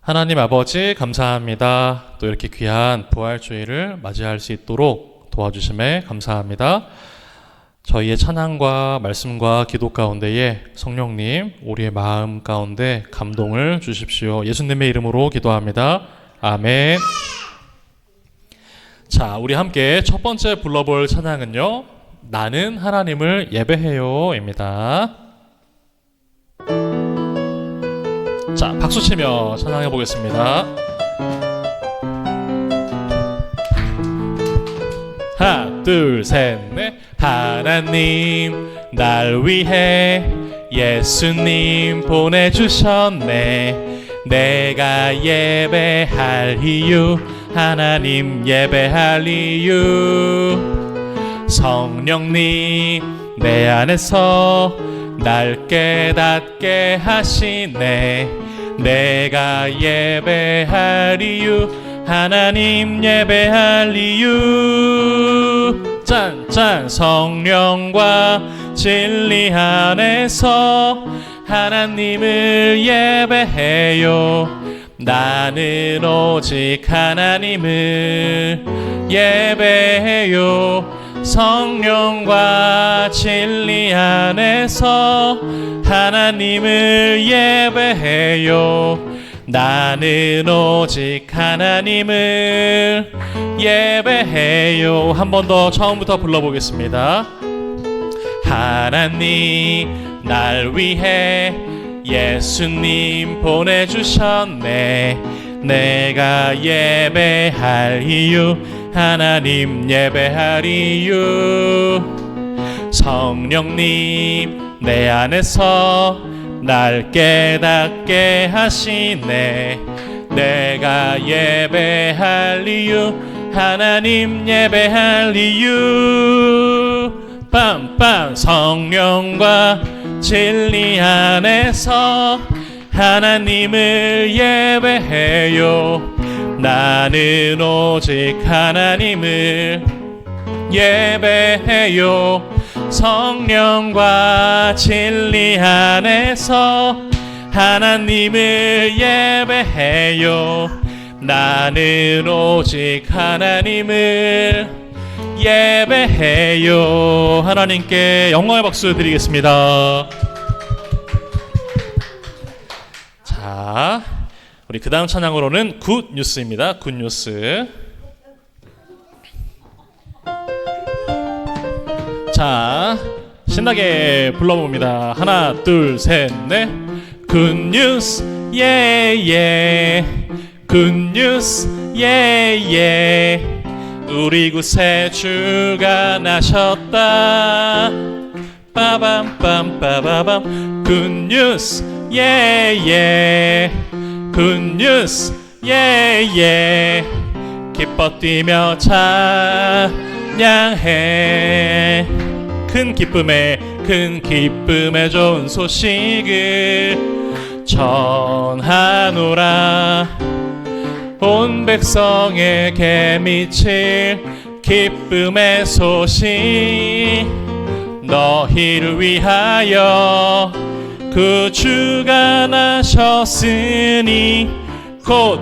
하나님 아버지 감사합니다. 또 이렇게 귀한 부활주일을 맞이할 수 있도록 도와주심에 감사합니다. 저희의 찬양과 말씀과 기도 가운데에 성령님 우리의 마음 가운데 감동을 주십시오. 예수님의 이름으로 기도합니다. 아멘. 자, 우리 함께 첫 번째 불러볼 찬양은요, 나는 하나님을 예배해요 입니다. 자, 박수치며 찬양해 보겠습니다. 하나 둘 셋 넷. 하나님 날 위해 예수님 보내주셨네. 내가 예배할 이유, 하나님 예배할 이유. 성령님 내 안에서 날 깨닫게 하시네. 내가 예배할 이유, 하나님 예배할 이유. 짠짠. 성령과 진리 안에서 하나님을 예배해요. 나는 오직 하나님을 예배해요. 성령과 진리 안에서 하나님을 예배해요. 나는 오직 하나님을 예배해요. 한 번 더 처음부터 불러보겠습니다. 하나님 날 위해 예수님 보내주셨네. 내가 예배할 이유, 하나님 예배할 이유. 성령님 내 안에서 날 깨닫게 하시네. 내가 예배할 이유, 하나님 예배할 이유. 빰빰. 성령과 진리 안에서 하나님을 예배해요. 나는 오직 하나님을 예배해요. 성령과 진리 안에서 하나님을 예배해요. 나는 오직 하나님을 예배해요. 하나님께 영광의 박수 드리겠습니다. 자, 우리 그 다음 찬양으로는 굿 뉴스입니다. 굿 뉴스. 자, 신나게 불러봅니다. 하나 둘 셋 넷. 굿 뉴스 예예. 굿 뉴스 예예. 우리 곳에 주가 나셨다. 빠밤빰 빠바밤. 굿 뉴스 예예. 굿 뉴스 예예. 기뻐 뛰며 찬양해. 큰 기쁨에 좋은 소식을 전하노라. 온 백성에게 미칠 기쁨의 소식. 너희를 위하여 그 주가 나셨으니 곧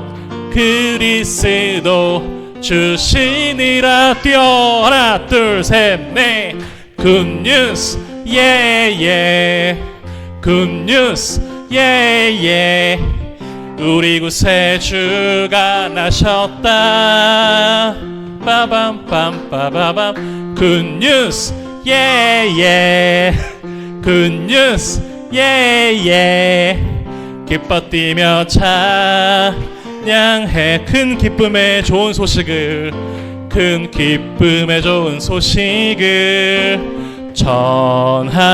그리스도 주시니라. 뛰어. 하나 둘 셋 넷. 굿 뉴스 예예. 굿 뉴스 예예. 우리 곳에 주가 나셨다. 빠밤빰 빠바밤. 굿 뉴스 예예. 굿 뉴스 예예. 기뻐 뛰며 찬양해. 큰 기쁨의 좋은 소식을, 큰 기쁨의 좋은 소식을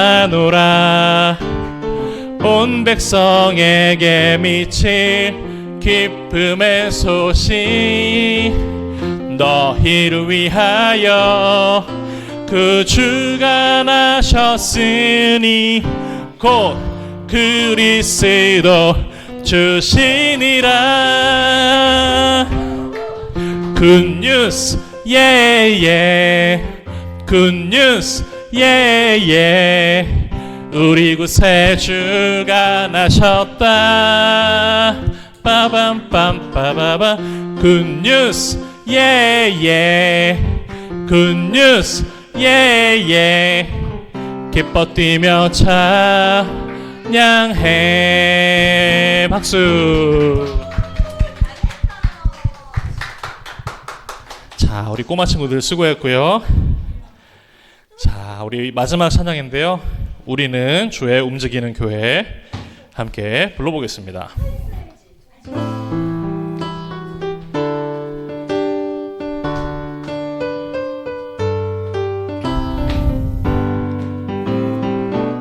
전하노라. 온 백성에게 미칠 기쁨의 소식. 너희를 위하여 그 주가 나셨으니 곧 그리스도 주시니라. 굿 뉴스 예예. 굿 뉴스 예예. 우리 곳에 주가 나셨다. 빠밤 빠바밤 굿뉴스 예예 굿뉴스 예예 기뻐 뛰며 찬양해 박수. 자, 우리 꼬마 친구들 수고했고요. 자, 우리 마지막 찬양인데요. 우리는 주의 움직이는 교회 함께 불러보겠습니다.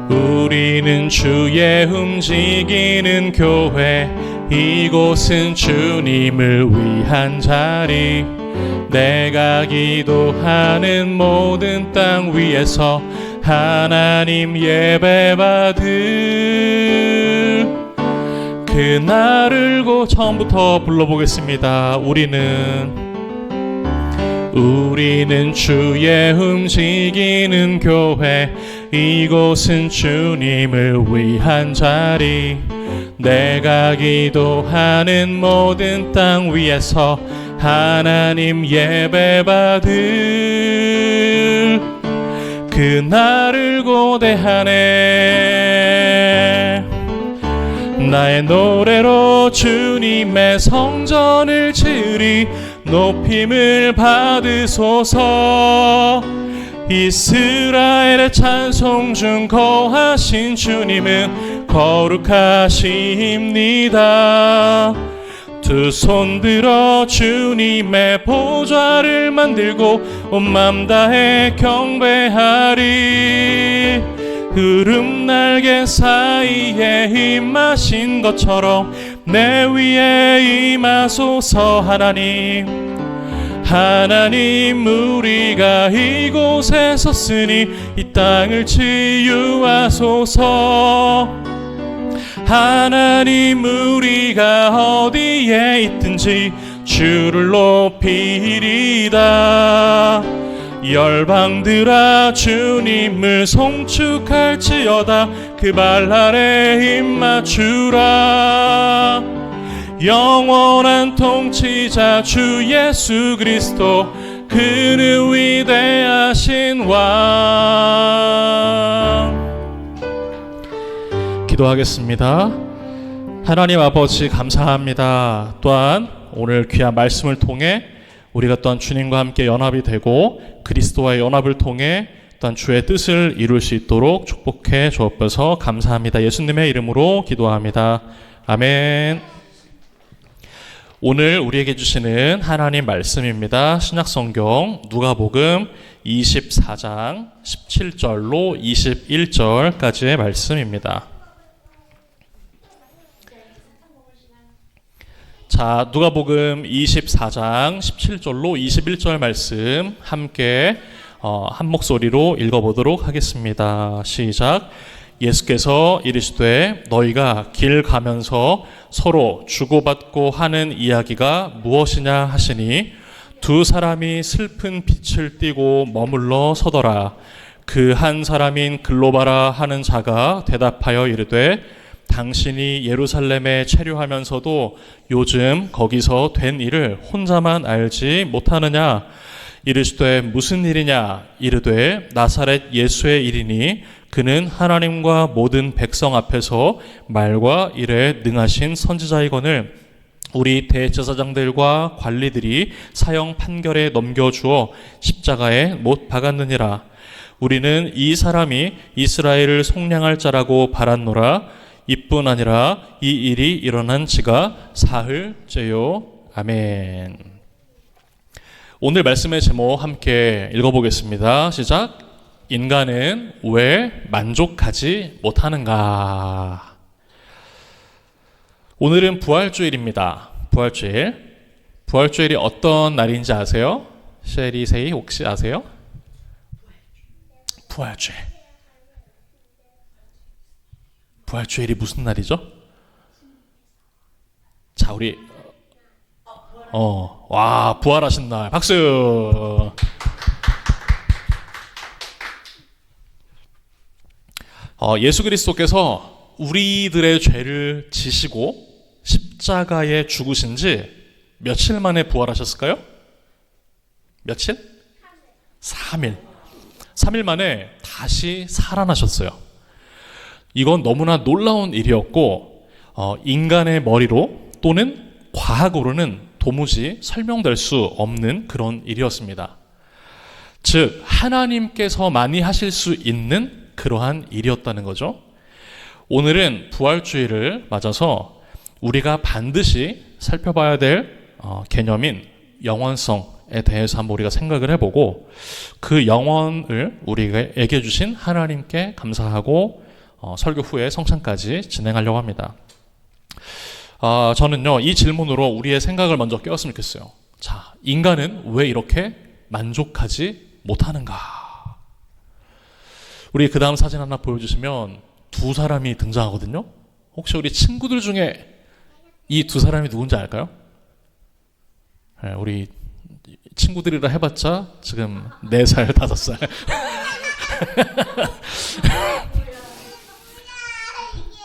우리는 주의 움직이는 교회 이곳은 주님을 위한 자리 내가 기도하는 모든 땅 위에서 하나님 예배받을 그날을 고 처음부터 불러보겠습니다. 우리는 주의 움직이는 교회 이곳은 주님을 위한 자리 내가 기도하는 모든 땅 위에서 하나님 예배받을 그날을 고대하네 나의 노래로 주님의 성전을 지으리 높임을 받으소서 이스라엘의 찬송 중 거하신 주님은 거룩하십니다 두 손 들어 주님의 보좌를 만들고 온 맘 다해 경배하리 구름 날개 사이에 임하신 것처럼 내 위에 임하소서 하나님 우리가 이곳에 섰으니 이 땅을 치유하소서 하나님 우리가 어디에 있든지 주를 높이리다 열방들아 주님을 송축할지어다 그 발 아래 힘 맞추라 영원한 통치자 주 예수 그리스도 그는 위대하신 왕 기도하겠습니다. 하나님 아버지 감사합니다. 또한 오늘 귀한 말씀을 통해 우리가 또한 주님과 함께 연합이 되고 그리스도와의 연합을 통해 또한 주의 뜻을 이룰 수 있도록 축복해 주옵소서. 감사합니다. 예수님의 이름으로 기도합니다. 아멘. 오늘 우리에게 주시는 하나님 말씀입니다. 신약성경 누가복음 24장 17절로 21절까지의 말씀입니다. 자, 누가복음 24장 17절로 21절 말씀 함께 한 목소리로 읽어보도록 하겠습니다. 시작. 예수께서 이르시되 너희가 길 가면서 서로 주고받고 하는 이야기가 무엇이냐 하시니 두 사람이 슬픈 빛을 띠고 머물러 서더라. 그 한 사람인 글로바라 하는 자가 대답하여 이르되 당신이 예루살렘에 체류하면서도 요즘 거기서 된 일을 혼자만 알지 못하느냐? 이르시되 무슨 일이냐? 이르되 나사렛 예수의 일이니 그는 하나님과 모든 백성 앞에서 말과 일에 능하신 선지자이거늘 우리 대제사장들과 관리들이 사형 판결에 넘겨주어 십자가에 못 박았느니라. 우리는 이 사람이 이스라엘을 속량할 자라고 바랐노라. 이뿐 아니라 이 일이 일어난 지가 사흘째요. 아멘. 오늘 말씀의 제목 함께 읽어보겠습니다. 시작. 인간은 왜 만족하지 못하는가? 오늘은 부활주일입니다. 부활주일이 어떤 날인지 아세요? 셰리세이 혹시 아세요? 부활주일이 무슨 날이죠? 자, 우리 와, 부활하신 날 박수. 예수 그리스도께서 우리들의 죄를 지시고 십자가에 죽으신 지 며칠 만에 부활하셨을까요? 며칠? 3일. 3일 만에 다시 살아나셨어요. 이건 너무나 놀라운 일이었고 인간의 머리로 또는 과학으로는 도무지 설명될 수 없는 그런 일이었습니다. 즉 하나님께서만이 하실 수 있는 그러한 일이었다는 거죠. 오늘은 부활주의를 맞아서 우리가 반드시 살펴봐야 될 개념인 영원성에 대해서 한번 우리가 생각을 해보고 그 영원을 우리에게 주신 하나님께 감사하고 설교 후에 성찬까지 진행하려고 합니다. 저는요 이 질문으로 우리의 생각을 먼저 깨웠으면 좋겠어요. 자, 인간은 왜 이렇게 만족하지 못하는가? 우리 그 다음 사진 하나 보여주시면 두 사람이 등장하거든요. 혹시 우리 친구들 중에 이 두 사람이 누군지 알까요? 네, 우리 친구들이라 해봤자 지금 4살, 5살.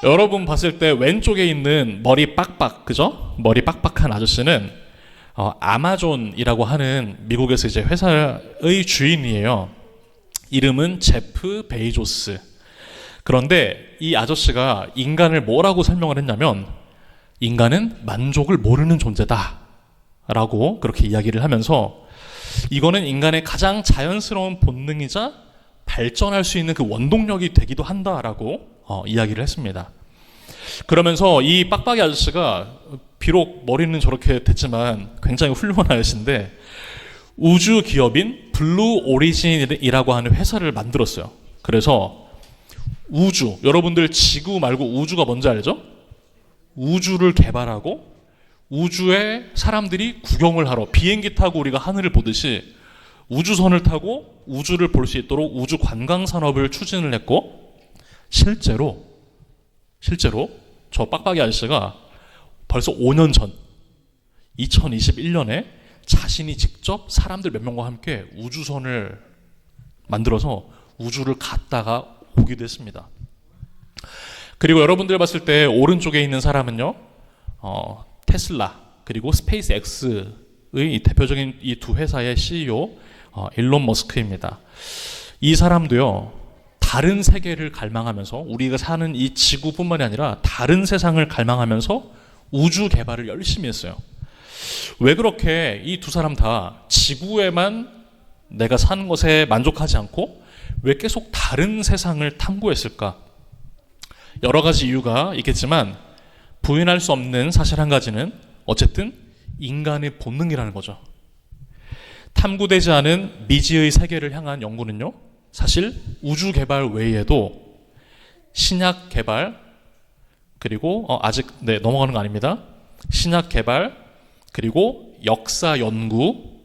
여러분 봤을 때 왼쪽에 있는 머리 빡빡, 그죠? 머리 빡빡한 아저씨는 아마존이라고 하는 미국에서 이제 회사의 주인이에요. 이름은 제프 베이조스. 그런데 이 아저씨가 인간을 뭐라고 설명을 했냐면 인간은 만족을 모르는 존재다 라고 그렇게 이야기를 하면서 이거는 인간의 가장 자연스러운 본능이자 발전할 수 있는 그 원동력이 되기도 한다라고 이야기를 했습니다. 그러면서 이 빡빡이 아저씨가 비록 머리는 저렇게 됐지만 굉장히 훌륭한 아저씨인데 우주 기업인 블루 오리진이라고 하는 회사를 만들었어요. 그래서 우주, 여러분들 지구 말고 우주가 뭔지 알죠? 우주를 개발하고 우주에 사람들이 구경을 하러 비행기 타고 우리가 하늘을 보듯이 우주선을 타고 우주를 볼 수 있도록 우주 관광 산업을 추진을 했고 실제로 저 빡빡이 아저씨가 벌써 5년 전 2021년에 자신이 직접 사람들 몇 명과 함께 우주선을 만들어서 우주를 갔다가 오기도 했습니다. 그리고 여러분들 봤을 때 오른쪽에 있는 사람은요 테슬라 그리고 스페이스 X의 대표적인 이 두 회사의 CEO 일론 머스크입니다. 이 사람도요 다른 세계를 갈망하면서 우리가 사는 이 지구뿐만이 아니라 다른 세상을 갈망하면서 우주 개발을 열심히 했어요. 왜 그렇게 이 두 사람 다 지구에만 내가 사는 것에 만족하지 않고 왜 계속 다른 세상을 탐구했을까? 여러 가지 이유가 있겠지만 부인할 수 없는 사실 한 가지는 어쨌든 인간의 본능이라는 거죠. 탐구되지 않은 미지의 세계를 향한 연구는요 사실 우주 개발 외에도 신약 개발 그리고 아직 넘어가는 거 아닙니다. 신약 개발 그리고 역사 연구,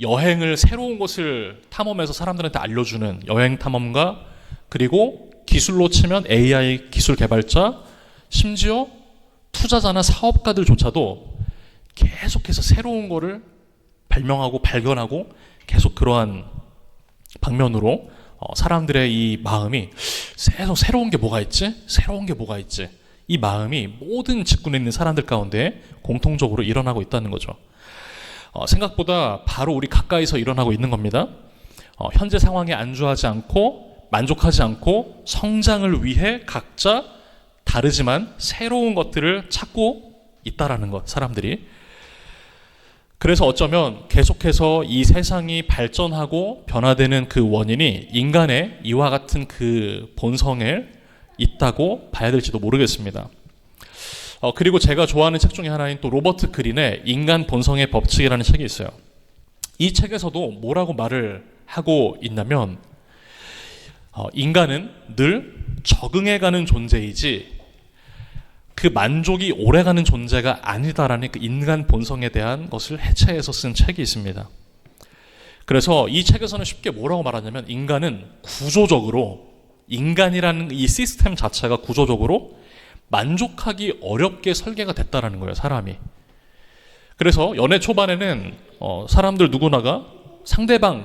여행을 새로운 곳을 탐험해서 사람들한테 알려주는 여행 탐험가 그리고 기술로 치면 AI 기술 개발자 심지어 투자자나 사업가들조차도 계속해서 새로운 거를 발명하고 발견하고 계속 그러한 방면으로 사람들의 이 마음이 새로운 게 뭐가 있지? 새로운 게 뭐가 있지? 이 마음이 모든 직군에 있는 사람들 가운데 공통적으로 일어나고 있다는 거죠. 생각보다 바로 우리 가까이서 일어나고 있는 겁니다. 현재 상황에 안주하지 않고 만족하지 않고 성장을 위해 각자 다르지만 새로운 것들을 찾고 있다라는 것, 사람들이. 그래서 어쩌면 계속해서 이 세상이 발전하고 변화되는 그 원인이 인간의 이와 같은 그 본성에 있다고 봐야 될지도 모르겠습니다. 그리고 제가 좋아하는 책 중에 하나인 또 로버트 그린의 인간 본성의 법칙이라는 책이 있어요. 이 책에서도 뭐라고 말을 하고 있냐면 인간은 늘 적응해가는 존재이지 그 만족이 오래가는 존재가 아니다라는 그 인간 본성에 대한 것을 해체해서 쓴 책이 있습니다. 그래서 이 책에서는 쉽게 뭐라고 말하냐면 인간은 구조적으로 인간이라는 이 시스템 자체가 구조적으로 만족하기 어렵게 설계가 됐다라는 거예요, 사람이. 그래서 연애 초반에는 사람들 누구나가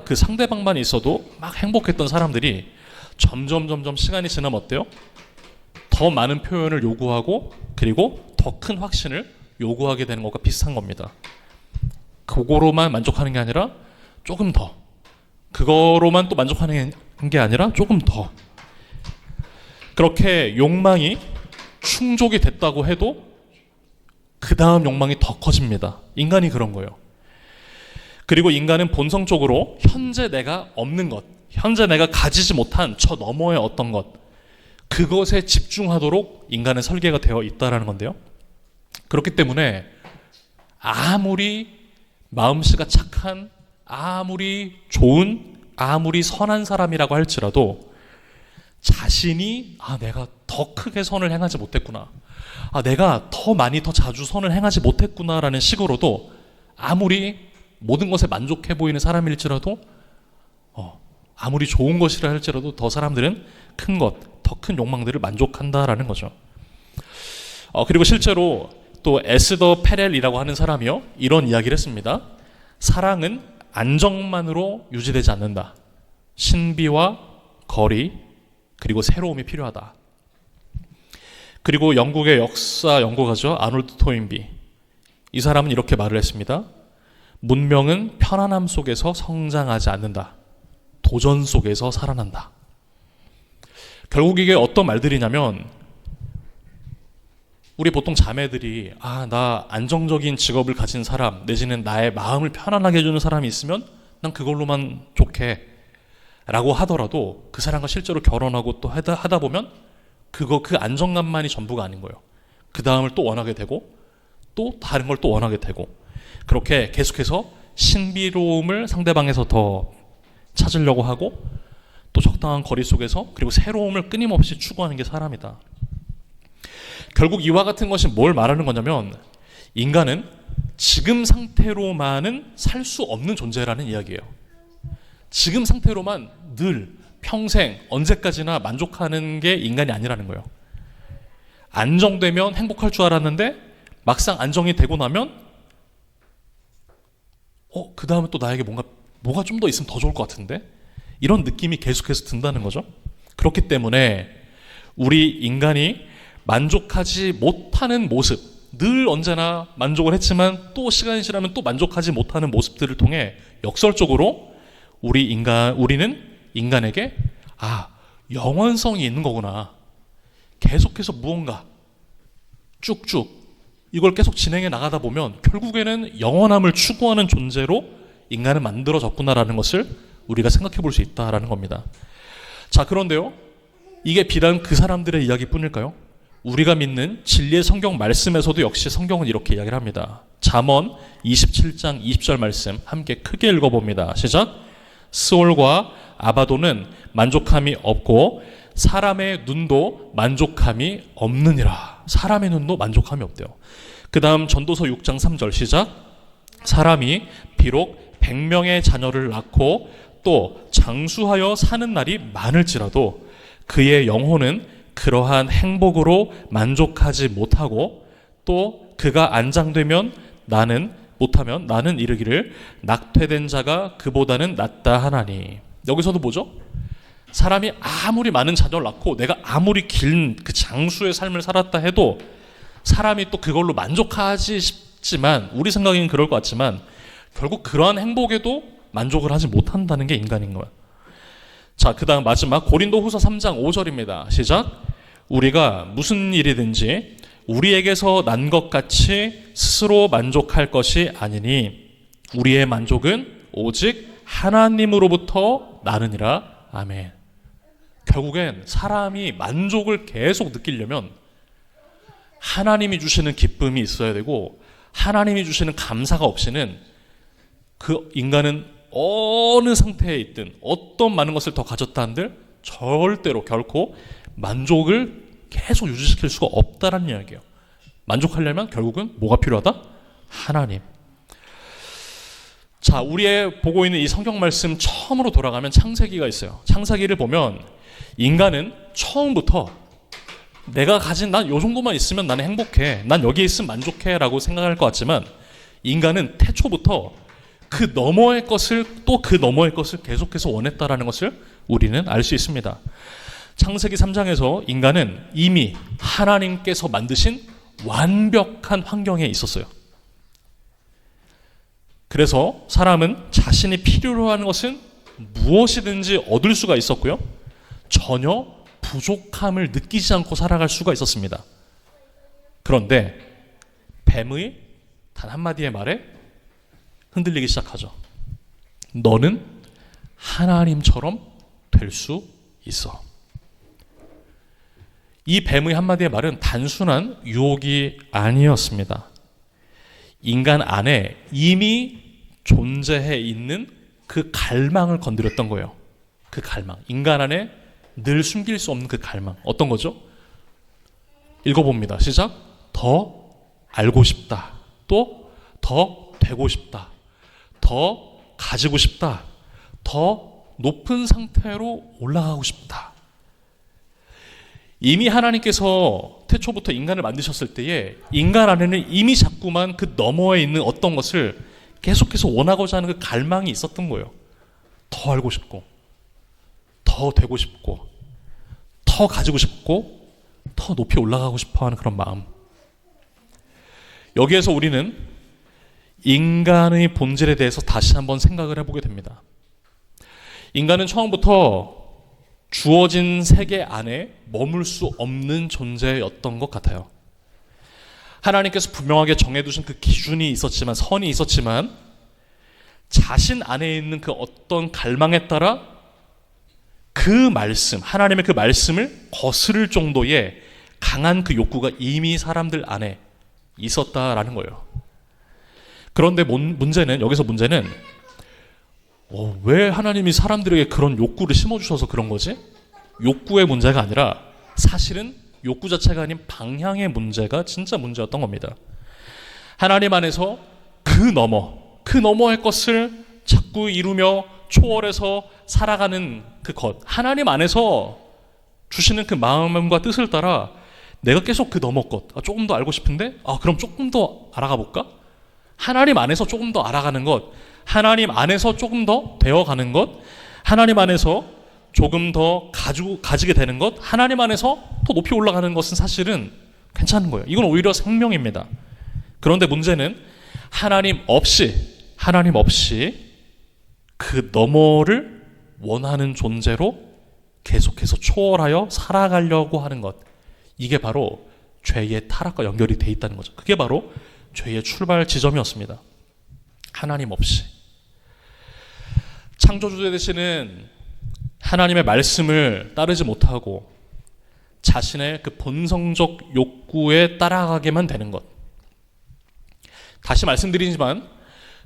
그 상대방만 있어도 막 행복했던 사람들이 점점 시간이 지나면 어때요? 더 많은 표현을 요구하고 그리고 더 큰 확신을 요구하게 되는 것과 비슷한 겁니다. 그거로만 만족하는 게 아니라 조금 더, 그거로만 또 만족하는 게 아니라 조금 더. 그렇게 욕망이 충족이 됐다고 해도 그 다음 욕망이 더 커집니다. 인간이 그런 거예요. 그리고 인간은 본성적으로 현재 내가 없는 것, 현재 내가 가지지 못한 저 너머의 어떤 것, 그것에 집중하도록 인간은 설계가 되어 있다는 건데요. 그렇기 때문에 아무리 마음씨가 착한, 아무리 좋은, 아무리 선한 사람이라고 할지라도 자신이 내가 더 크게 선을 행하지 못했구나, 내가 더 많이 더 자주 선을 행하지 못했구나라는 식으로도 아무리 모든 것에 만족해 보이는 사람일지라도 아무리 좋은 것이라 할지라도 더 사람들은 큰 것, 더 큰 욕망들을 만족한다라는 거죠. 그리고 실제로 또 에스더 페렐이라고 하는 사람이요, 이런 이야기를 했습니다. 사랑은 안정만으로 유지되지 않는다. 신비와 거리 그리고 새로움이 필요하다. 그리고 영국의 역사 연구가죠, 아놀드 토인비, 이 사람은 이렇게 말을 했습니다. 문명은 편안함 속에서 성장하지 않는다. 도전 속에서 살아난다. 결국 이게 어떤 말들이냐면, 우리 보통 자매들이 나 안정적인 직업을 가진 사람 내지는 나의 마음을 편안하게 해주는 사람이 있으면 난 그걸로만 좋게 라고 하더라도 그 사람과 실제로 결혼하고 또 하다 보면 그 안정감만이 전부가 아닌 거예요. 그 다음을 또 원하게 되고 또 다른 걸 또 원하게 되고, 그렇게 계속해서 신비로움을 상대방에서 더 찾으려고 하고 또 적당한 거리 속에서 그리고 새로움을 끊임없이 추구하는 게 사람이다. 결국 이와 같은 것이 뭘 말하는 거냐면, 인간은 지금 상태로만은 살 수 없는 존재라는 이야기예요. 지금 상태로만 늘 평생 언제까지나 만족하는 게 인간이 아니라는 거예요. 안정되면 행복할 줄 알았는데 막상 안정이 되고 나면 그 다음에 또 나에게 뭐가 좀 더 있으면 더 좋을 것 같은데, 이런 느낌이 계속해서 든다는 거죠. 그렇기 때문에 우리 인간이 만족하지 못하는 모습, 늘 언제나 만족을 했지만 또 시간이 지나면 또 만족하지 못하는 모습들을 통해 역설적으로 우리는 인간에게 영원성이 있는 거구나, 계속해서 무언가 쭉쭉 이걸 계속 진행해 나가다 보면 결국에는 영원함을 추구하는 존재로 인간은 만들어졌구나라는 것을 우리가 생각해 볼 수 있다라는 겁니다. 자, 그런데요, 이게 비단 그 사람들의 이야기뿐일까요? 우리가 믿는 진리의 성경 말씀에서도 역시 성경은 이렇게 이야기를 합니다. 잠언 27장 20절 말씀 함께 크게 읽어봅니다. 시작. 스올과 아바도는 만족함이 없고 사람의 눈도 만족함이 없느니라. 사람의 눈도 만족함이 없대요. 그 다음 전도서 6장 3절 시작. 사람이 비록 100명의 자녀를 낳고 또 장수하여 사는 날이 많을지라도 그의 영혼은 그러한 행복으로 만족하지 못하고 또 그가 안장되면 못하면 나는 이르기를 낙퇴된 자가 그보다는 낫다 하나니. 여기서도 뭐죠? 사람이 아무리 많은 자녀를 낳고 내가 아무리 긴 그 장수의 삶을 살았다 해도 사람이 또 그걸로 만족하지 싶지만, 우리 생각에는 그럴 것 같지만 결국 그러한 행복에도 만족을 하지 못한다는 게 인간인 거야. 자, 그 다음 마지막 고린도후서 3장 5절입니다. 시작. 우리가 무슨 일이든지 우리에게서 난 것 같이 스스로 만족할 것이 아니니 우리의 만족은 오직 하나님으로부터 나느니라. 아멘. 결국엔 사람이 만족을 계속 느끼려면 하나님이 주시는 기쁨이 있어야 되고, 하나님이 주시는 감사가 없이는 그 인간은 어느 상태에 있든 어떤 많은 것을 더 가졌다 한들 절대로 결코 만족을 계속 유지시킬 수가 없다는 이야기예요. 만족하려면 결국은 뭐가 필요하다? 하나님. 자, 우리의 보고 있는 이 성경 말씀 처음으로 돌아가면 창세기가 있어요. 창세기를 보면 인간은 처음부터 내가 가진 난 요 정도만 있으면 나는 행복해, 난 여기에 있으면 만족해 라고 생각할 것 같지만, 인간은 태초부터 그 너머의 것을 또 그 너머의 것을 계속해서 원했다라는 것을 우리는 알 수 있습니다. 창세기 3장에서 인간은 이미 하나님께서 만드신 완벽한 환경에 있었어요. 그래서 사람은 자신이 필요로 하는 것은 무엇이든지 얻을 수가 있었고요. 전혀 부족함을 느끼지 않고 살아갈 수가 있었습니다. 그런데 뱀의 단 한마디의 말에 흔들리기 시작하죠. 너는 하나님처럼 될 수 있어. 이 뱀의 한마디의 말은 단순한 유혹이 아니었습니다. 인간 안에 이미 존재해 있는 그 갈망을 건드렸던 거예요. 그 갈망. 인간 안에 늘 숨길 수 없는 그 갈망. 어떤 거죠? 읽어봅니다. 시작. 더 알고 싶다. 또 더 되고 싶다. 더 가지고 싶다. 더 높은 상태로 올라가고 싶다. 이미 하나님께서 태초부터 인간을 만드셨을 때에 인간 안에는 이미 자꾸만 그 너머에 있는 어떤 것을 계속해서 원하고자 하는 그 갈망이 있었던 거예요. 더 알고 싶고, 더 되고 싶고, 더 가지고 싶고, 더 높이 올라가고 싶어 하는 그런 마음. 여기에서 우리는 인간의 본질에 대해서 다시 한번 생각을 해보게 됩니다. 인간은 처음부터 주어진 세계 안에 머물 수 없는 존재였던 것 같아요. 하나님께서 분명하게 정해두신 그 기준이 있었지만, 선이 있었지만, 자신 안에 있는 그 어떤 갈망에 따라 그 말씀, 하나님의 그 말씀을 거스를 정도의 강한 그 욕구가 이미 사람들 안에 있었다라는 거예요. 그런데 여기서 문제는 왜 하나님이 사람들에게 그런 욕구를 심어주셔서 그런 거지? 욕구의 문제가 아니라 사실은 욕구 자체가 아닌 방향의 문제가 진짜 문제였던 겁니다. 하나님 안에서 그 너머의 것을 자꾸 이루며 초월해서 살아가는 그 것, 하나님 안에서 주시는 그 마음과 뜻을 따라 내가 계속 그 너머 것, 조금 더 알고 싶은데 그럼 조금 더 알아가 볼까? 하나님 안에서 조금 더 알아가는 것, 하나님 안에서 조금 더 되어가는 것, 하나님 안에서 조금 더 가지게 되는 것, 하나님 안에서 더 높이 올라가는 것은 사실은 괜찮은 거예요. 이건 오히려 생명입니다. 그런데 문제는 하나님 없이 그 너머를 원하는 존재로 계속해서 초월하여 살아가려고 하는 것, 이게 바로 죄의 타락과 연결이 돼 있다는 거죠. 그게 바로 죄의 출발 지점이었습니다. 하나님 없이. 창조주 되시는 하나님의 말씀을 따르지 못하고 자신의 그 본성적 욕구에 따라가게만 되는 것. 다시 말씀드리지만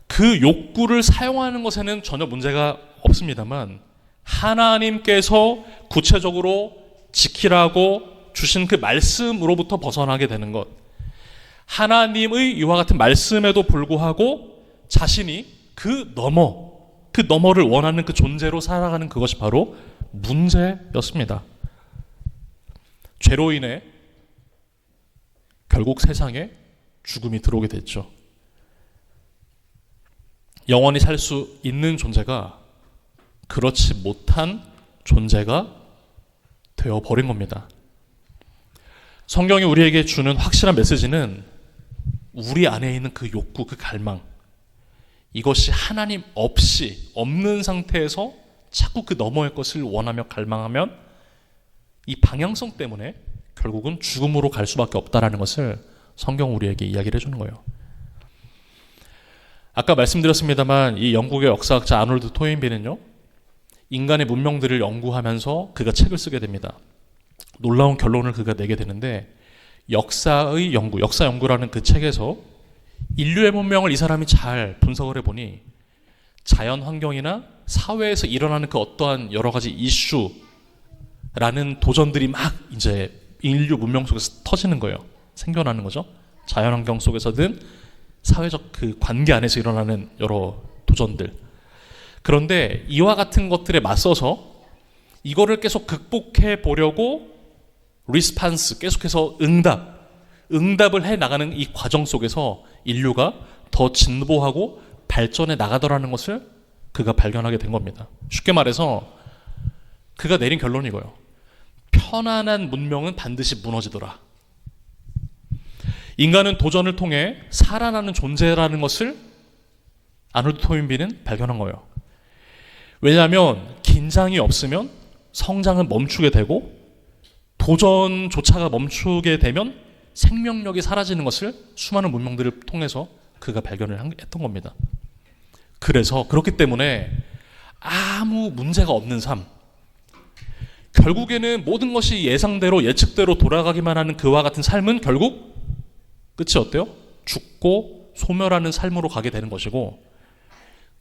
그 욕구를 사용하는 것에는 전혀 문제가 없습니다만 하나님께서 구체적으로 지키라고 주신 그 말씀으로부터 벗어나게 되는 것. 하나님의 이와 같은 말씀에도 불구하고 자신이 그 너머를 원하는 그 존재로 살아가는 그것이 바로 문제였습니다. 죄로 인해 결국 세상에 죽음이 들어오게 됐죠. 영원히 살 수 있는 존재가 그렇지 못한 존재가 되어버린 겁니다. 성경이 우리에게 주는 확실한 메시지는 우리 안에 있는 그 욕구, 그 갈망, 이것이 하나님 없이 없는 상태에서 자꾸 그 너머의 것을 원하며 갈망하면 이 방향성 때문에 결국은 죽음으로 갈 수밖에 없다라는 것을 성경 우리에게 이야기를 해주는 거예요. 아까 말씀드렸습니다만 이 영국의 역사학자 아놀드 토인비는요, 인간의 문명들을 연구하면서 그가 책을 쓰게 됩니다. 놀라운 결론을 그가 내게 되는데 역사 연구라는 그 책에서 인류의 문명을 이 사람이 잘 분석을 해보니 자연 환경이나 사회에서 일어나는 그 어떠한 여러 가지 이슈라는 도전들이 막 이제 인류 문명 속에서 터지는 거예요. 생겨나는 거죠. 자연 환경 속에서든 사회적 그 관계 안에서 일어나는 여러 도전들. 그런데 이와 같은 것들에 맞서서 이거를 계속 극복해 보려고 리스판스, 계속해서 응답을 해 나가는 이 과정 속에서 인류가 더 진보하고 발전해 나가더라는 것을 그가 발견하게 된 겁니다. 쉽게 말해서 그가 내린 결론이 이거예요. 편안한 문명은 반드시 무너지더라. 인간은 도전을 통해 살아나는 존재라는 것을 아놀드 토인비는 발견한 거예요. 왜냐하면 긴장이 없으면 성장은 멈추게 되고 도전조차가 멈추게 되면 생명력이 사라지는 것을 수많은 문명들을 통해서 그가 발견을 했던 겁니다. 그래서 그렇기 때문에 아무 문제가 없는 삶, 결국에는 모든 것이 예상대로 예측대로 돌아가기만 하는 그와 같은 삶은 결국 끝이 어때요? 죽고 소멸하는 삶으로 가게 되는 것이고,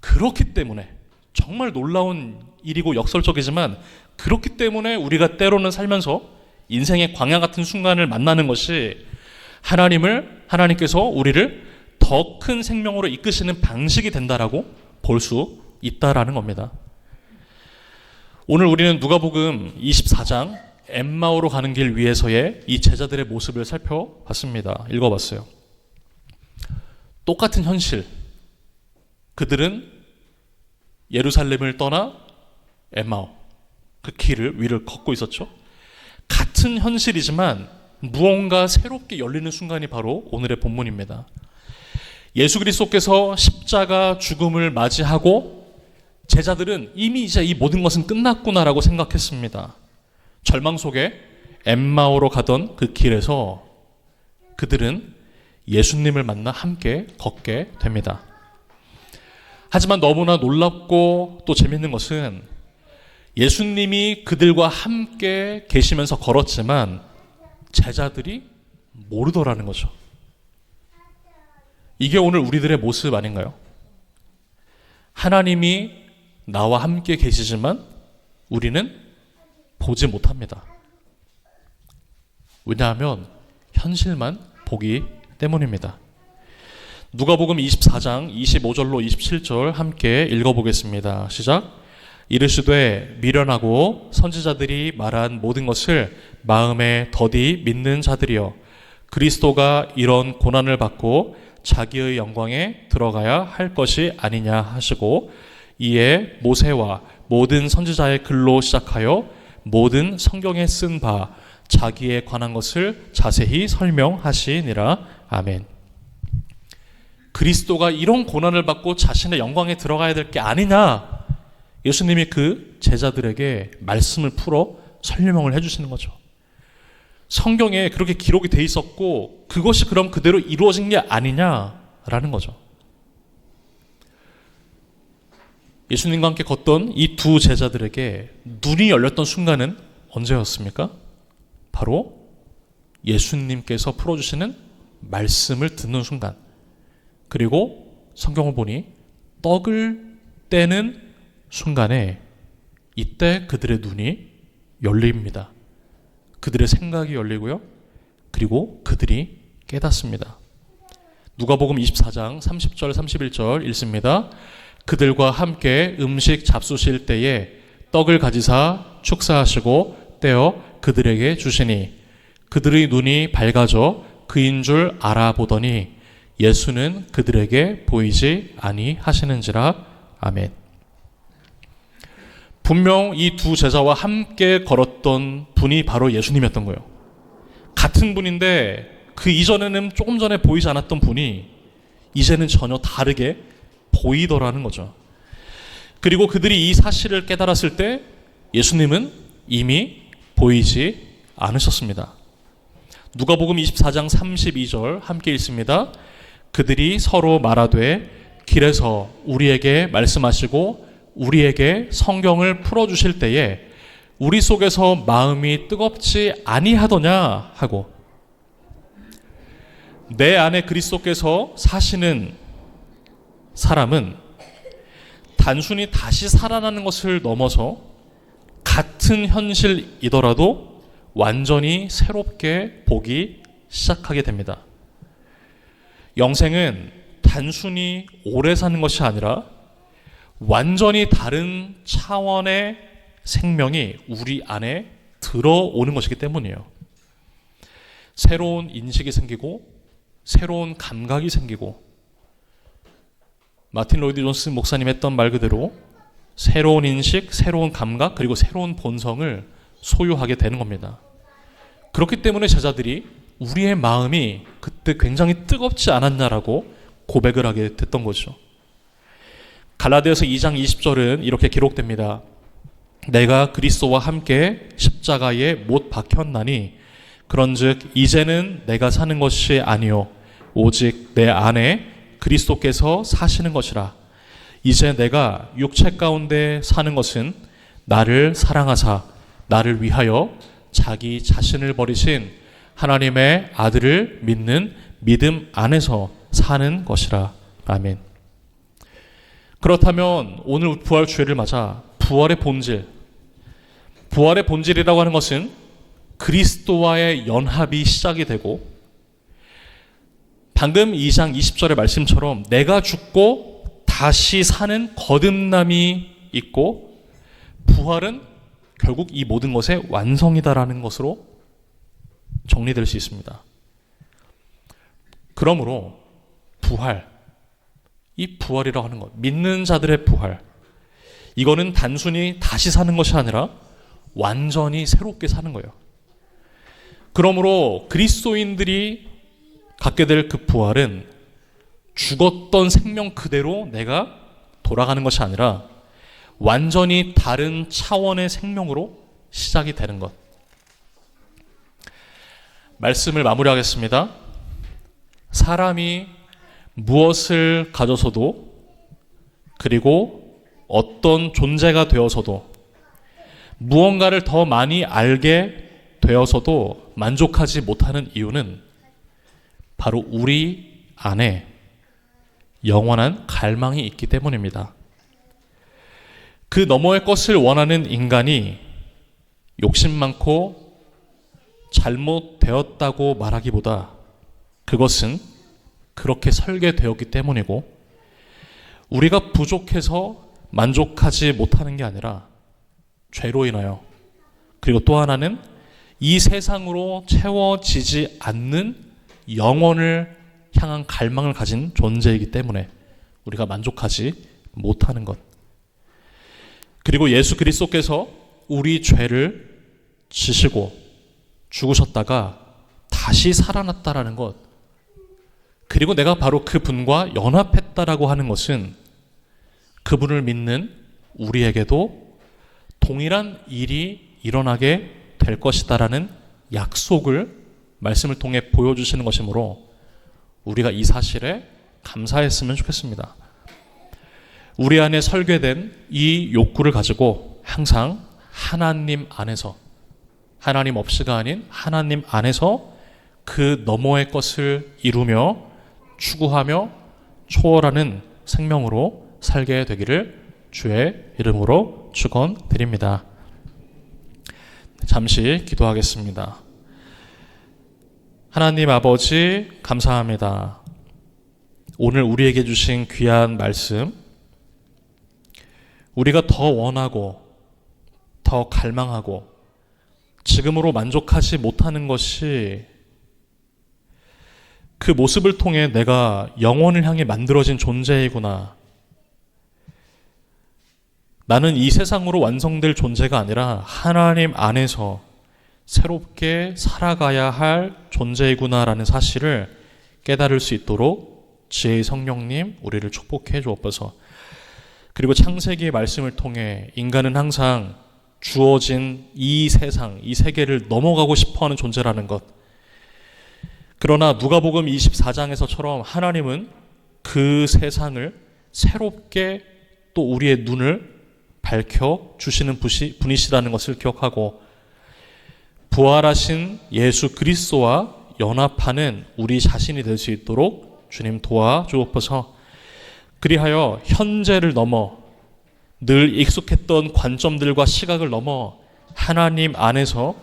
그렇기 때문에 정말 놀라운 일이고 역설적이지만 그렇기 때문에 우리가 때로는 살면서 인생의 광야 같은 순간을 만나는 것이 하나님께서 우리를 더 큰 생명으로 이끄시는 방식이 된다라고 볼 수 있다라는 겁니다. 오늘 우리는 누가복음 24장 엠마오로 가는 길 위에서의 이 제자들의 모습을 살펴봤습니다. 읽어봤어요. 똑같은 현실. 그들은 예루살렘을 떠나 엠마오, 그 길을 위를 걷고 있었죠. 같은 현실이지만 무언가 새롭게 열리는 순간이 바로 오늘의 본문입니다. 예수 그리스도께서 십자가 죽음을 맞이하고 제자들은 이미 이제 이 모든 것은 끝났구나라고 생각했습니다. 절망 속에 엠마오로 가던 그 길에서 그들은 예수님을 만나 함께 걷게 됩니다. 하지만 너무나 놀랍고 또 재밌는 것은 예수님이 그들과 함께 계시면서 걸었지만 제자들이 모르더라는 거죠. 이게 오늘 우리들의 모습 아닌가요? 하나님이 나와 함께 계시지만 우리는 보지 못합니다. 왜냐하면 현실만 보기 때문입니다. 누가복음 24장 25절로 27절 함께 읽어보겠습니다. 시작. 이르시되 미련하고 선지자들이 말한 모든 것을 마음에 더디 믿는 자들이여, 그리스도가 이런 고난을 받고 자기의 영광에 들어가야 할 것이 아니냐 하시고, 이에 모세와 모든 선지자의 글로 시작하여 모든 성경에 쓴 바 자기에 관한 것을 자세히 설명하시니라. 아멘. 그리스도가 이런 고난을 받고 자신의 영광에 들어가야 될 게 아니냐, 예수님이 그 제자들에게 말씀을 풀어 설명을 해주시는 거죠. 성경에 그렇게 기록이 돼 있었고 그것이 그럼 그대로 이루어진 게 아니냐라는 거죠. 예수님과 함께 걷던 이 두 제자들에게 눈이 열렸던 순간은 언제였습니까? 바로 예수님께서 풀어주시는 말씀을 듣는 순간, 그리고 성경을 보니 떡을 떼는 순간에 이때 그들의 눈이 열립니다. 그들의 생각이 열리고요. 그리고 그들이 깨닫습니다. 누가복음 24장 30절 31절 읽습니다. 그들과 함께 음식 잡수실 때에 떡을 가지사 축사하시고 떼어 그들에게 주시니 그들의 눈이 밝아져 그인 줄 알아보더니 예수는 그들에게 보이지 아니하시는지라. 아멘. 분명 이 두 제자와 함께 걸었던 분이 바로 예수님이었던 거예요. 같은 분인데 그 이전에는 조금 전에 보이지 않았던 분이 이제는 전혀 다르게 보이더라는 거죠. 그리고 그들이 이 사실을 깨달았을 때 예수님은 이미 보이지 않으셨습니다. 누가복음 24장 32절 함께 읽습니다. 그들이 서로 말하되 길에서 우리에게 말씀하시고 우리에게 성경을 풀어주실 때에 우리 속에서 마음이 뜨겁지 아니하더냐 하고, 내 안에 그리스도께서 사시는 사람은 단순히 다시 살아나는 것을 넘어서 같은 현실이더라도 완전히 새롭게 보기 시작하게 됩니다. 영생은 단순히 오래 사는 것이 아니라 완전히 다른 차원의 생명이 우리 안에 들어오는 것이기 때문이에요. 새로운 인식이 생기고 새로운 감각이 생기고, 마틴 로이드 존스 목사님 했던 말 그대로 새로운 인식, 새로운 감각, 그리고 새로운 본성을 소유하게 되는 겁니다. 그렇기 때문에 제자들이 우리의 마음이 그때 굉장히 뜨겁지 않았냐라고 고백을 하게 됐던 거죠. 갈라디아서 2장 20절은 이렇게 기록됩니다. 내가 그리스도와 함께 십자가에 못 박혔나니 그런즉 이제는 내가 사는 것이 아니요 오직 내 안에 그리스도께서 사시는 것이라. 이제 내가 육체 가운데 사는 것은 나를 사랑하사 나를 위하여 자기 자신을 버리신 하나님의 아들을 믿는 믿음 안에서 사는 것이라. 아멘. 그렇다면 오늘 부활 주일을 맞아 부활의 본질이라고 하는 것은 그리스도와의 연합이 시작이 되고, 방금 2장 20절의 말씀처럼 내가 죽고 다시 사는 거듭남이 있고, 부활은 결국 이 모든 것의 완성이다라는 것으로 정리될 수 있습니다. 그러므로 이 부활이라고 하는 것, 믿는 자들의 부활, 이거는 단순히 다시 사는 것이 아니라 완전히 새롭게 사는 거예요. 그러므로 그리스도인들이 갖게 될 그 부활은 죽었던 생명 그대로 내가 돌아가는 것이 아니라 완전히 다른 차원의 생명으로 시작이 되는 것. 말씀을 마무리하겠습니다. 사람이 무엇을 가져서도, 그리고 어떤 존재가 되어서도, 무언가를 더 많이 알게 되어서도 만족하지 못하는 이유는 바로 우리 안에 영원한 갈망이 있기 때문입니다. 그 너머의 것을 원하는 인간이 욕심 많고 잘못되었다고 말하기보다 그것은 그렇게 설계되었기 때문이고, 우리가 부족해서 만족하지 못하는 게 아니라 죄로 인하여, 그리고 또 하나는 이 세상으로 채워지지 않는 영혼을 향한 갈망을 가진 존재이기 때문에 우리가 만족하지 못하는 것. 그리고 예수 그리스도께서 우리 죄를 지시고 죽으셨다가 다시 살아났다라는 것, 그리고 내가 바로 그분과 연합했다라고 하는 것은 그분을 믿는 우리에게도 동일한 일이 일어나게 될 것이다라는 약속을 말씀을 통해 보여주시는 것이므로 우리가 이 사실에 감사했으면 좋겠습니다. 우리 안에 설계된 이 욕구를 가지고 항상 하나님 안에서, 하나님 없이가 아닌 하나님 안에서 그 너머의 것을 이루며 추구하며 초월하는 생명으로 살게 되기를 주의 이름으로 축원드립니다. 잠시 기도하겠습니다. 하나님 아버지, 감사합니다. 오늘 우리에게 주신 귀한 말씀, 우리가 더 원하고 더 갈망하고 지금으로 만족하지 못하는 것이 그 모습을 통해 내가 영혼을 향해 만들어진 존재이구나. 나는 이 세상으로 완성될 존재가 아니라 하나님 안에서 새롭게 살아가야 할 존재이구나라는 사실을 깨달을 수 있도록 지혜의 성령님 우리를 축복해 주옵소서. 그리고 창세기의 말씀을 통해 인간은 항상 주어진 이 세상, 이 세계를 넘어가고 싶어하는 존재라는 것. 그러나 누가복음 24장에서처럼 하나님은 그 세상을 새롭게 또 우리의 눈을 밝혀주시는 분이시라는 것을 기억하고, 부활하신 예수 그리스도와 연합하는 우리 자신이 될 수 있도록 주님 도와주옵소서. 그리하여 현재를 넘어 늘 익숙했던 관점들과 시각을 넘어 하나님 안에서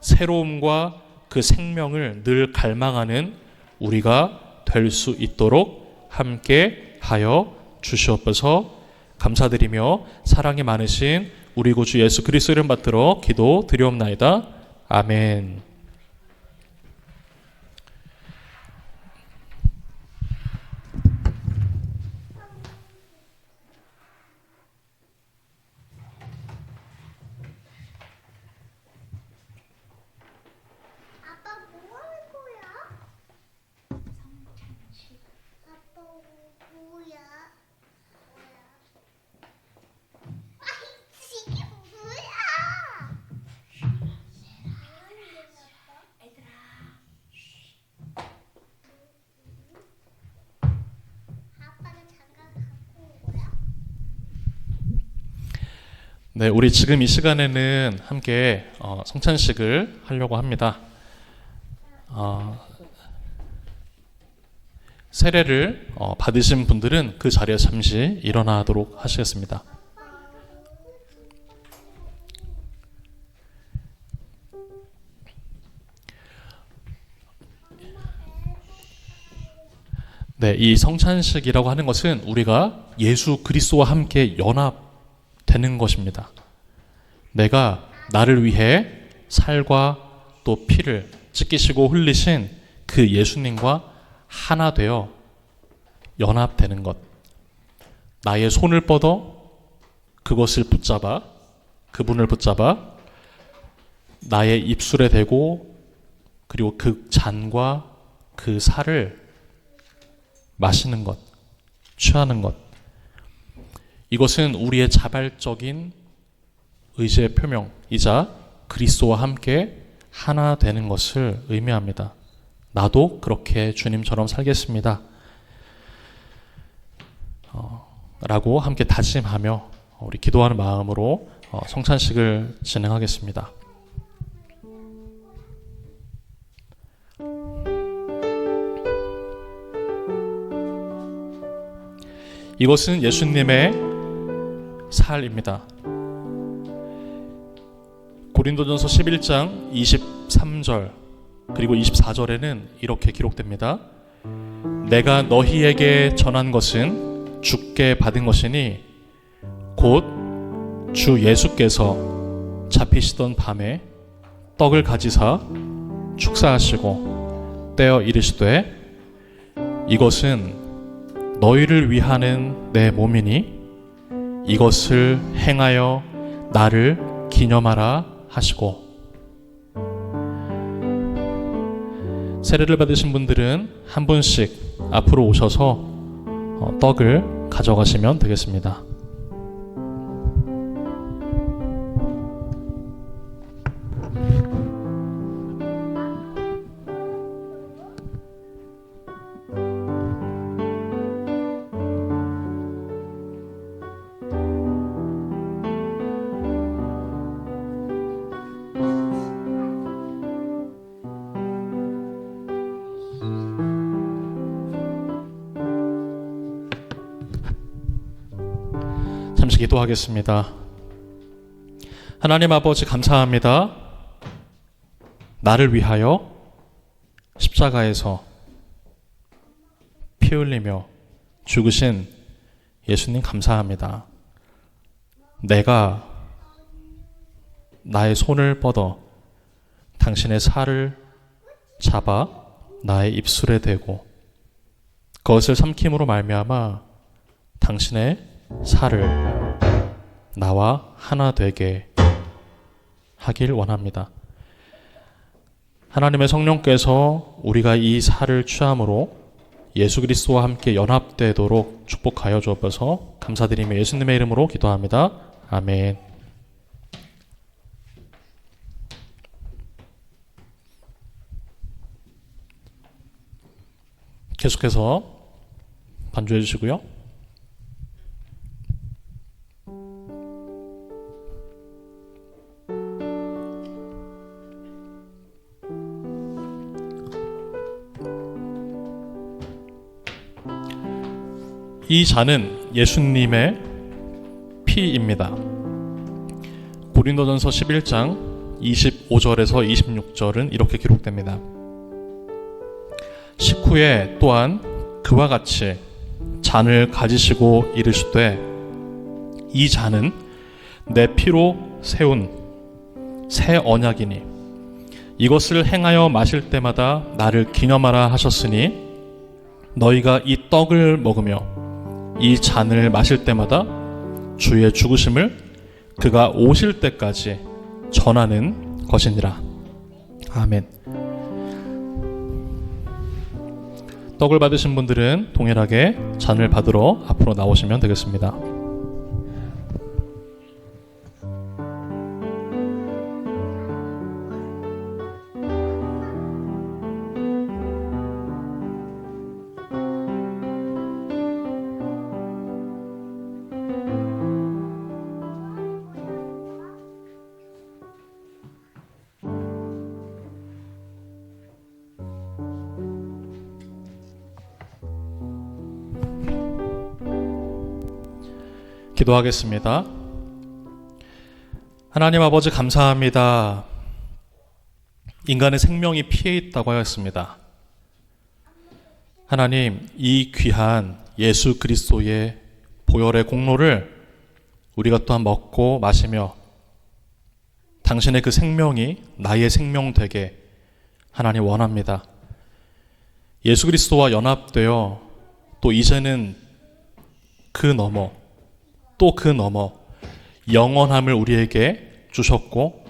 새로움과 그 생명을 늘 갈망하는 우리가 될 수 있도록 함께 하여 주시옵소서. 감사드리며 사랑이 많으신 우리 구주 예수 그리스도 이름 받들어 기도 드리옵나이다. 아멘. 아빠 뭐 하는 거야? 네, 우리 지금 이 시간에는 함께 성찬식을 하려고 합니다. 세례를 받으신 분들은 그 자리에서 잠시 일어나도록 하시겠습니다. 네, 이 성찬식이라고 하는 것은 우리가 예수 그리스도와 함께 연합되는 것입니다. 내가 나를 위해 살과 또 피를 찢기시고 흘리신 그 예수님과 하나 되어 연합되는 것. 나의 손을 뻗어 그것을 붙잡아, 그분을 붙잡아 나의 입술에 대고 그리고 그 잔과 그 살을 마시는 것, 취하는 것. 이것은 우리의 자발적인 의지의 표명이자 그리스도와 함께 하나 되는 것을 의미합니다. 나도 그렇게 주님처럼 살겠습니다. 라고 함께 다짐하며 우리 기도하는 마음으로 성찬식을 진행하겠습니다. 이것은 예수님의 살입니다. 고린도전서 11장 23절 그리고 24절에는 이렇게 기록됩니다. 내가 너희에게 전한 것은 주께 받은 것이니 곧 주 예수께서 잡히시던 밤에 떡을 가지사 축사하시고 떼어 이르시되 이것은 너희를 위하는 내 몸이니 이것을 행하여 나를 기념하라 하시고, 세례를 받으신 분들은 한 분씩 앞으로 오셔서 떡을 가져가시면 되겠습니다. 잠시 기도하겠습니다. 하나님 아버지 감사합니다. 나를 위하여 십자가에서 피 흘리며 죽으신 예수님 감사합니다. 내가 나의 손을 뻗어 당신의 살을 잡아 나의 입술에 대고 그것을 삼킴으로 말미암아 당신의 살을 나와 하나 되게 하길 원합니다. 하나님의 성령께서 우리가 이 살을 취함으로 예수 그리스도와 함께 연합되도록 축복하여 주옵소서. 감사드리며 예수님의 이름으로 기도합니다. 아멘. 계속해서 반주해 주시고요. 이 잔은 예수님의 피입니다. 고린도전서 11장 25절에서 26절은 이렇게 기록됩니다. 식후에 또한 그와 같이 잔을 가지시고 이르시되 이 잔은 내 피로 세운 새 언약이니 이것을 행하여 마실 때마다 나를 기념하라 하셨으니 너희가 이 떡을 먹으며 이 잔을 마실 때마다 주의 죽으심을 그가 오실 때까지 전하는 것이니라. 아멘. 떡을 받으신 분들은 동일하게 잔을 받으러 앞으로 나오시면 되겠습니다. 기도하겠습니다. 하나님 아버지 감사합니다. 인간의 생명이 피해 있다고 하였습니다. 하나님, 이 귀한 예수 그리스도의 보혈의 공로를 우리가 또한 먹고 마시며 당신의 그 생명이 나의 생명 되게 하나님 원합니다. 예수 그리스도와 연합되어 또 이제는 그 너머 또 그 너머 영원함을 우리에게 주셨고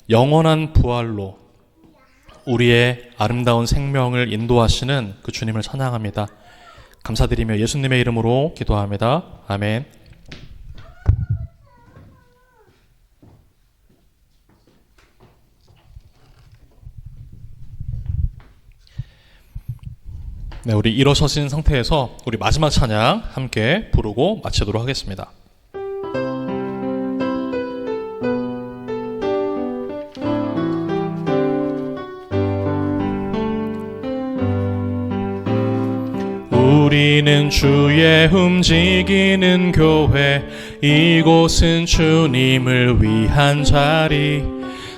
영원한 부활로 우리의 아름다운 생명을 인도하시는 그 주님을 찬양합니다. 감사드리며 예수님의 이름으로 기도합니다. 아멘. 네, 우리 일어서신 상태에서 우리 마지막 찬양 함께 부르고 마치도록 하겠습니다. 우리는 주의 움직이는 교회, 이곳은 주님을 위한 자리.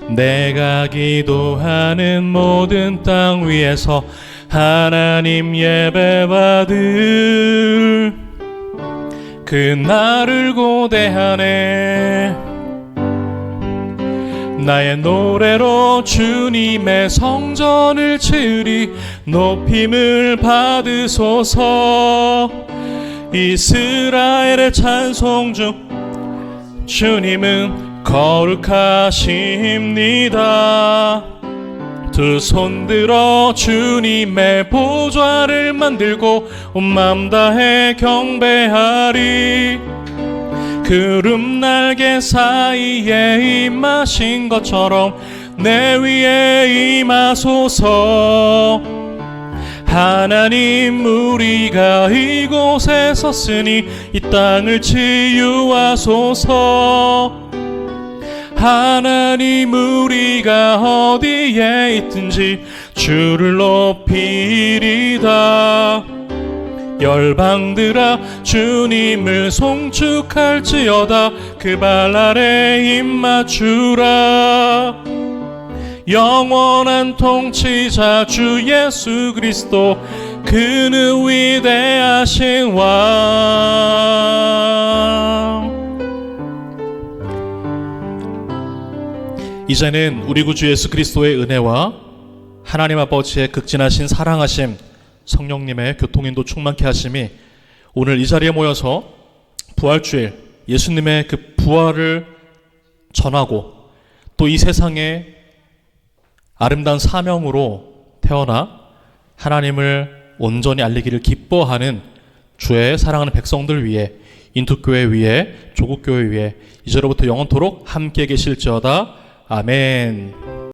내가 기도하는 모든 땅 위에서 하나님 예배받을 그날을 고대하네. 나의 노래로 주님의 성전을 치리. 높임을 받으소서. 이스라엘의 찬송 중 주님은 거룩하십니다. 두 손 들어 주님의 보좌를 만들고 온 맘 다해 경배하리. 구름 날개 사이에 임하신 것처럼 내 위에 임하소서. 하나님, 우리가 이곳에 섰으니 이 땅을 치유하소서. 하나님, 우리가 어디에 있든지 주를 높이리다. 열방들아 주님을 송축할지어다. 그 발 아래 입 맞추라. 영원한 통치자 주 예수 그리스도, 그는 위대하신 왕. 이제는 우리 구주 예수 그리스도의 은혜와 하나님 아버지의 극진하신 사랑하심, 성령님의 교통인도 충만케 하심이 오늘 이 자리에 모여서 부활주일 예수님의 그 부활을 전하고 또 이 세상에 아름다운 사명으로 태어나 하나님을 온전히 알리기를 기뻐하는 주의 사랑하는 백성들 위해, 인투교회 위에, 조국교회 위에 이제로부터 영원토록 함께 계실지어다. 아멘.